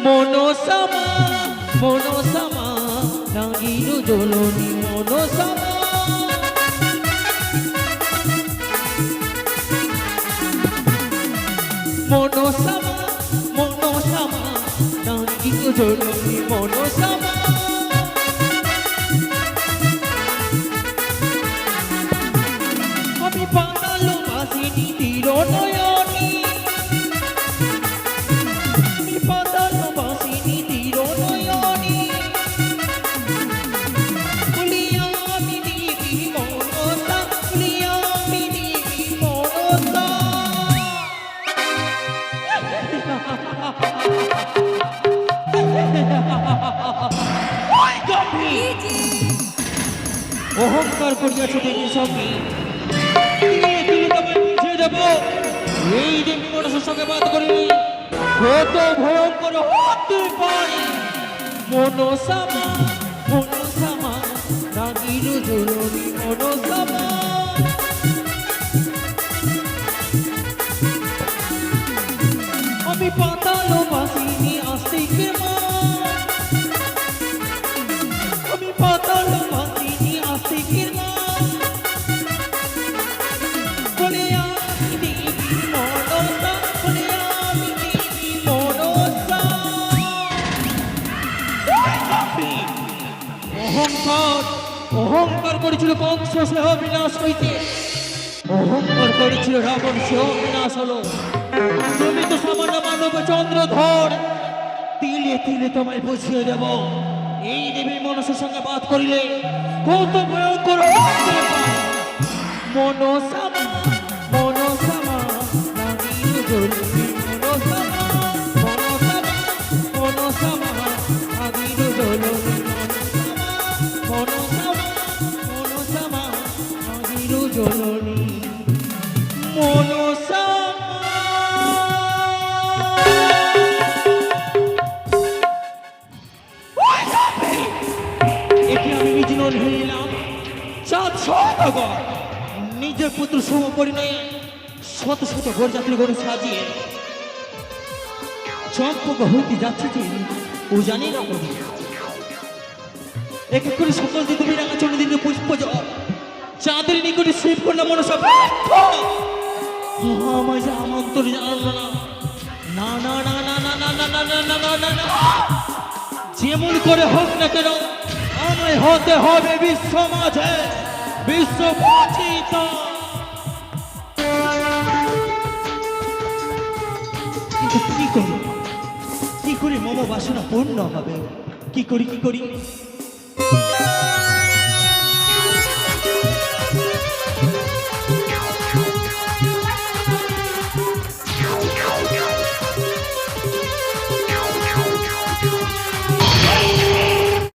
মনসামা মনসামা নাগির জননী মনসামা মনসামা মনসামা নাগির জননী মনসামা আমি পাতাল বাসিনী তীর নয়নী আমি পাতাল বাসিনী তীর নয়নী কুলিয়া আমি দিবি মনসা কুলিয়া আমি দিবি মনসা অহংকার করিয়াছ দেবী সঙ্গে এই দেবী মানুষের সঙ্গে বাদ করিনি কত ভয়ঙ্কর হতে পারে মনসামা মনসামা নাগির জননী মনসামা আমি পাতাল বাসিনী আস্তিকে মা আমি পাতাল বাসিনী আস্তিকের মা বলে আমি দেবী মনসা বলে আমি দেবী মনসা অহংকার অহংকার করেছিল কংস সেহ বিনাশ হইতে অহংকার করেছিল রাবণ সেহ বিনাশ হলো তুমি তো সামান্য মানব চন্দ্রধর তিলে তিলে তোমায় বুঝিয়ে দেব এই দেবী মনসার সঙ্গে বাদ করিলে কত ভয়ঙ্কর মনসামা মনসামা নাগির জননী মনসামা মনসামা মনসামা নাগির জননী মনসামা মনসামা নাগির জননী মনসামা একে আমি বিজনন হইলাম চাঁদ সদাগর নিজের পুত্র সম পরিণয়ে শত শত বরযাত্রী গণ সাজিয়ে চম্পক হইতে যাচ্ছে যে ও জানি না কবি এক এক করে সকল দিতে বিরাঙা চন্দ্রদিনে পুষ্প জল চাঁদের নিকটে শিব কন্যা মনসা আমায় যে আমন্ত্রণ জানালো না না না না না না না না না না না না যেমন করে হোক না কেন আমায় হতে হবে বিশ্ব মাঝে বিশ্ব পূজিত কি করি মম বাসনা পূর্ণ হবে কি করি